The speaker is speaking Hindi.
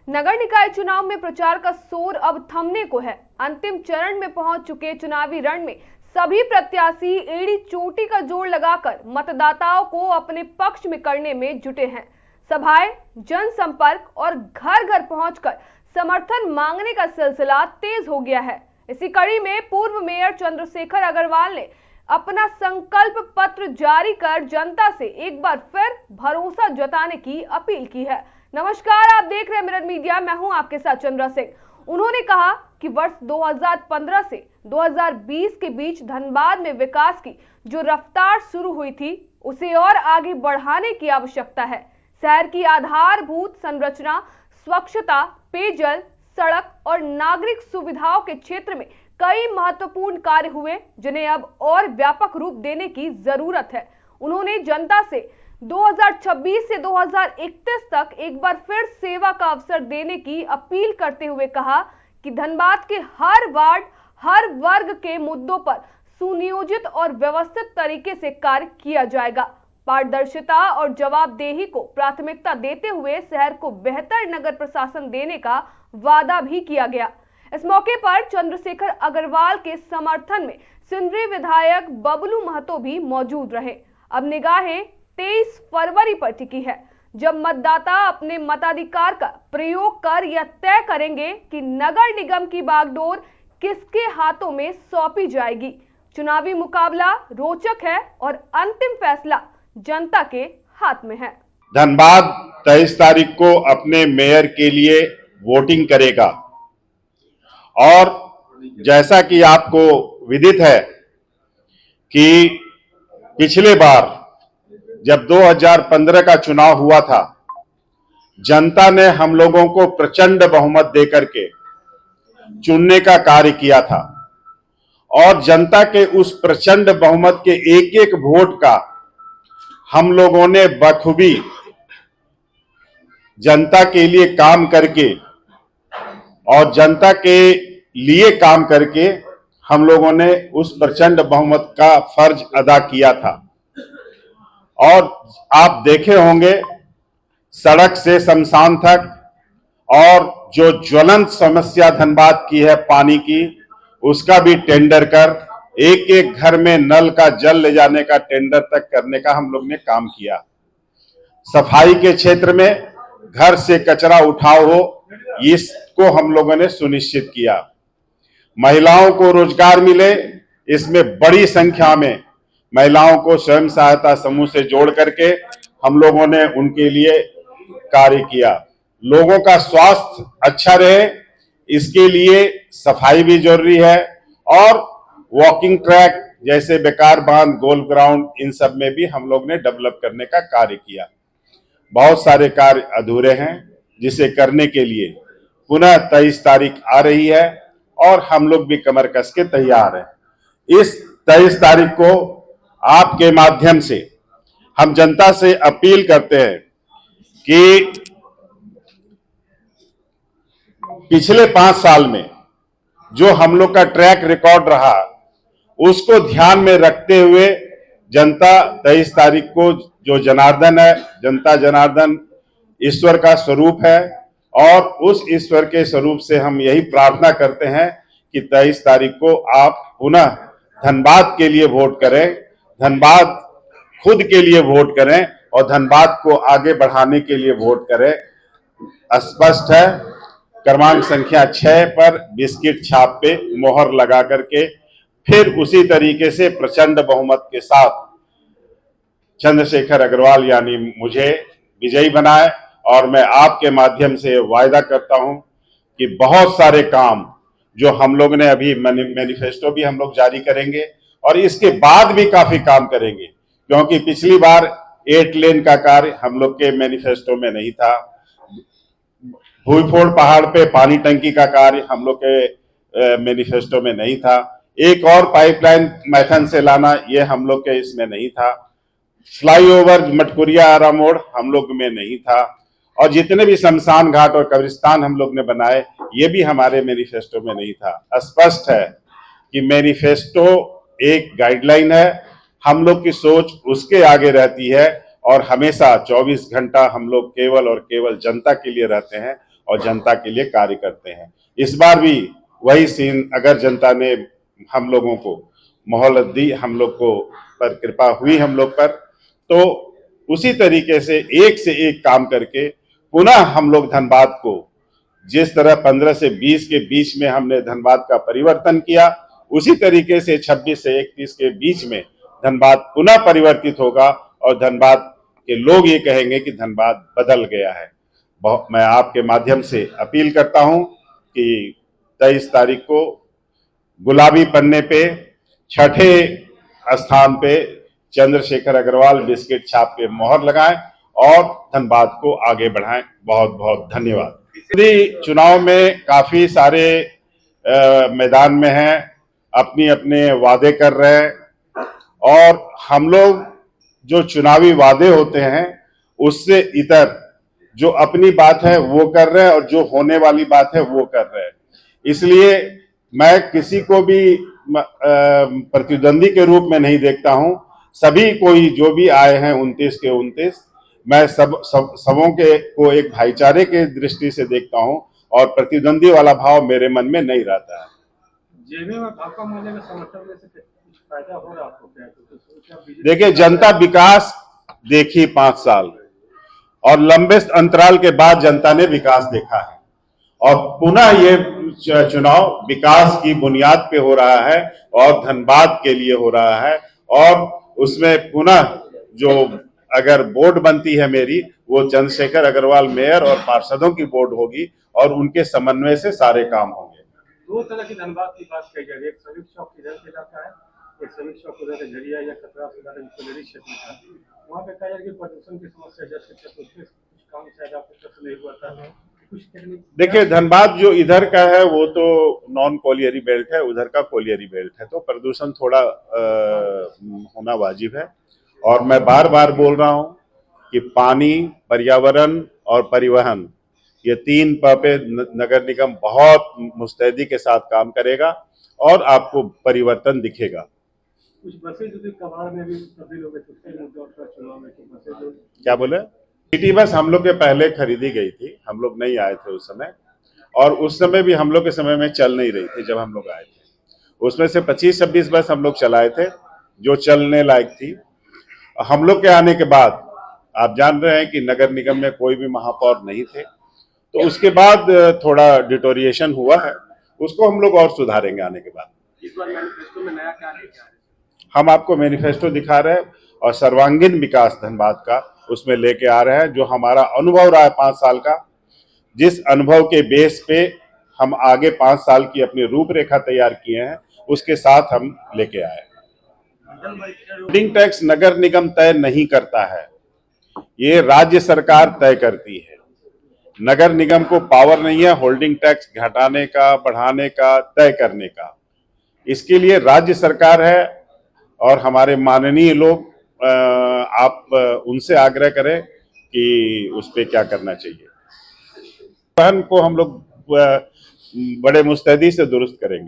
नगर निकाय चुनाव में प्रचार का शोर अब थमने को है। अंतिम चरण में पहुंच चुके चुनावी रण में सभी प्रत्याशी एड़ी चोटी का जोड़ लगाकर मतदाताओं को अपने पक्ष में करने में जुटे हैं। सभाएं, जनसंपर्क और घर घर पहुंचकर समर्थन मांगने का सिलसिला तेज हो गया है। इसी कड़ी में पूर्व मेयर चंद्रशेखर अग्रवाल ने अपना संकल्प पत्र जारी कर जनता से एक बार फिर भरोसा जताने की अपील की है। नमस्कार, आप देख रहे हैं मिरर मीडिया, मैं हूं आपके साथ चंद्रा सिंह। उन्होंने कहा कि वर्ष 2015 से 2020 के बीच धनबाद में विकास की जो रफ्तार शुरू हुई थी उसे और आगे बढ़ाने की आवश्यकता है। शहर की आधारभूत संरचना, स्वच्छता, पेयजल, सड़क और नागरिक सुविधाओं के क्षेत्र में कई महत्वपूर्ण कार्य हुए जिन्हें अब और व्यापक रूप देने की जरूरत है। उन्होंने जनता से 2026 से 2031 तक एक बार फिर सेवा का अवसर देने की अपील करते हुए कहा कि धनबाद के हर वार्ड, हर वर्ग के मुद्दों पर सुनियोजित और व्यवस्थित तरीके से कार्य किया जाएगा। पारदर्शिता और जवाबदेही को प्राथमिकता देते हुए शहर को बेहतर नगर प्रशासन देने का वादा भी किया गया। इस मौके पर चंद्रशेखर अग्रवाल के समर्थन में सिंदरी विधायक बबलू महतो भी मौजूद रहे। अब निगाहें 23 फरवरी पर टिकी है, जब मतदाता अपने मताधिकार का प्रयोग कर यह तय करेंगे कि नगर निगम की बागडोर किसके हाथों में सौंपी जाएगी। चुनावी मुकाबला रोचक है और अंतिम फैसला जनता के हाथ में है। धनबाद 23 तारीख को अपने मेयर के लिए वोटिंग करेगा और जैसा कि आपको विदित है कि पिछले बार जब 2015 का चुनाव हुआ था, जनता ने हम लोगों को प्रचंड बहुमत देकर के चुनने का कार्य किया था और जनता के उस प्रचंड बहुमत के एक एक वोट का हम लोगों ने बखूबी जनता के लिए काम करके और जनता के लिए काम करके हम लोगों ने उस प्रचंड बहुमत का फर्ज अदा किया था। और आप देखे होंगे सड़क से शमशान तक और जो ज्वलंत समस्या धनबाद की है पानी की, उसका भी टेंडर कर एक एक घर में नल का जल ले जाने का टेंडर तक करने का हम लोग ने काम किया। सफाई के क्षेत्र में घर से कचरा उठाओ हो, इसको हम लोगों ने सुनिश्चित किया। महिलाओं को रोजगार मिले, इसमें बड़ी संख्या में महिलाओं को स्वयं सहायता समूह से जोड़ करके हम लोगों ने उनके लिए कार्य किया। लोगों का स्वास्थ्य अच्छा रहे, इसके लिए सफाई भी जरूरी है और वॉकिंग ट्रैक जैसे बेकार बांध, गोल्फ ग्राउंड, इन सब में भी हम लोग ने डेवलप करने का कार्य किया। बहुत सारे कार्य अधूरे हैं जिसे करने के लिए पुनः 23 तारीख आ रही है और हम लोग भी कमर कस के तैयार हैं। इस 23 तारीख को आपके माध्यम से हम जनता से अपील करते हैं कि पिछले 5 साल में जो हम लोग का ट्रैक रिकॉर्ड रहा उसको ध्यान में रखते हुए जनता 23 तारीख को जो जनार्दन है, जनता जनार्दन ईश्वर का स्वरूप है और उस ईश्वर के स्वरूप से हम यही प्रार्थना करते हैं कि 23 तारीख को आप पुनः धनबाद के लिए वोट करें, धनबाद खुद के लिए वोट करें और धनबाद को आगे बढ़ाने के लिए वोट करें। स्पष्ट है, क्रमांक संख्या 6 पर बिस्किट छाप पे मोहर लगा करके फिर उसी तरीके से प्रचंड बहुमत के साथ चंद्रशेखर अग्रवाल यानी मुझे विजयी बनाए। और मैं आपके माध्यम से वायदा करता हूं कि बहुत सारे काम जो हम लोग ने अभी मैनिफेस्टो भी हम लोग जारी करेंगे और इसके बाद भी काफी काम करेंगे, क्योंकि पिछली बार 8 लेन का कार्य हम लोग के मैनिफेस्टो में नहीं था। भूईफोड़ पहाड़ पे पानी टंकी का कार्य हम लोग के मैनिफेस्टो में नहीं था। एक और पाइपलाइन मैथन से लाना ये हम लोग के इसमें नहीं था। फ्लाईओवर मटकुरिया आरा मोड़ हम लोग में नहीं था और जितने भी शमशान घाट और कब्रिस्तान हम लोग ने बनाए ये भी हमारे मैनिफेस्टो में नहीं था। स्पष्ट है कि मैनिफेस्टो एक गाइडलाइन है, हम लोग की सोच उसके आगे रहती है और हमेशा 24 घंटा हम लोग केवल और केवल जनता के लिए रहते हैं और जनता के लिए कार्य करते हैं। इस बार भी वही सीन, अगर जनता ने हम लोगों को मोहलत दी, हम लोग को पर कृपा हुई हम लोग पर, तो उसी तरीके से एक काम करके पुनः हम लोग धनबाद को जिस तरह 15 से 20 के बीच में हमने धनबाद का परिवर्तन किया, उसी तरीके से 26 से 31 के बीच में धनबाद पुनः परिवर्तित होगा और धनबाद के लोग ये कहेंगे कि धनबाद बदल गया है। मैं आपके माध्यम से अपील करता हूं कि 23 तारीख को गुलाबी पन्ने पे छठे स्थान पे चंद्रशेखर अग्रवाल बिस्किट छाप के मोहर लगाएं और धनबाद को आगे बढ़ाएं। बहुत बहुत धन्यवाद। चुनाव में काफी सारे मैदान में हैं, अपनी अपने वादे कर रहे हैं और हम लोग जो चुनावी वादे होते हैं उससे इतर जो अपनी बात है वो कर रहे हैं और जो होने वाली बात है वो कर रहे हैं। इसलिए मैं किसी को भी प्रतिद्वंदी के रूप में नहीं देखता हूं। सभी कोई जो भी आए हैं 29 के 29, मैं सबों के को एक भाईचारे के दृष्टि से देखता हूं और प्रतिद्वंदी वाला भाव मेरे मन में नहीं रहता है। जेबी में भाकपा माले का समर्थन में से कुछ फायदा हो रहा आपको क्या? देखिए, जनता विकास देखी 5 साल और लंबे अंतराल के बाद जनता ने विकास देखा है और पुनः ये चुनाव विकास की बुनियाद पे हो रहा है और धनबाद के लिए हो रहा है और उसमें पुनः जो अगर बोर्ड बनती है मेरी, वो चंद्रशेखर अग्रवाल मेयर और पार्षदों की बोर्ड होगी और उनके समन्वय से सारे काम होंगे। 2 तरह की धनबाद की बात कही जा रही है, एक श्रमिक चौक इधर के इलाका है, एक श्रमिक चौक उधर झरिया या खतरा से ज्यादा क्षेत्र था, वहाँ पे कहा जा रहा है कि प्रदूषण की समस्या जैसे कुछ काम शायद आपके तरफ नहीं हुआ था। देखिए, धनबाद जो इधर का है वो तो नॉन कोलियरी बेल्ट है, उधर का कोलियरी बेल्ट है, तो प्रदूषण थोड़ा होना वाजिब है। और मैं बार बार बोल रहा हूं कि पानी, पर्यावरण और परिवहन, ये 3 प पे नगर निगम बहुत मुस्तैदी के साथ काम करेगा और आपको परिवर्तन दिखेगा। कुछ बसें जो कबाड़ में भी सभी लोग चुनाव में क्या बोले? सिटी बस हम लोग के पहले खरीदी गई थी, हम लोग नहीं आए थे उस समय, और उस समय भी हम लोग के समय में चल नहीं रही थी जब हम लोग आए थे। उसमें से 25-26 बस हम लोग चलाए थे जो चलने लायक थी। हम लोग के आने के बाद आप जान रहे हैं कि नगर निगम में कोई भी महापौर नहीं थे, तो उसके बाद थोड़ा डिटोरिएशन हुआ है, उसको हम लोग और सुधारेंगे आने के बाद। इस बार मैनिफेस्टो में नया क्या है? हम आपको मैनिफेस्टो दिखा रहे हैं और सर्वांगीण विकास धनबाद का उसमें लेके आ रहे हैं, जो हमारा अनुभव रहा है 5 साल का, जिस अनुभव के बेस पे हम आगे 5 साल की अपनी रूपरेखा तैयार किए हैं, उसके साथ हम लेके आए हैं। होल्डिंग टैक्स नगर निगम तय नहीं करता है, ये राज्य सरकार तय करती है। नगर निगम को पावर नहीं है होल्डिंग टैक्स घटाने का, बढ़ाने का, तय करने का। इसके लिए राज्य सरकार है और हमारे माननीय लोग, आप उनसे आग्रह करें कि उस पे क्या करना चाहिए। परिवहन को हम लोग बड़े मुस्तैदी से दुरुस्त करेंगे।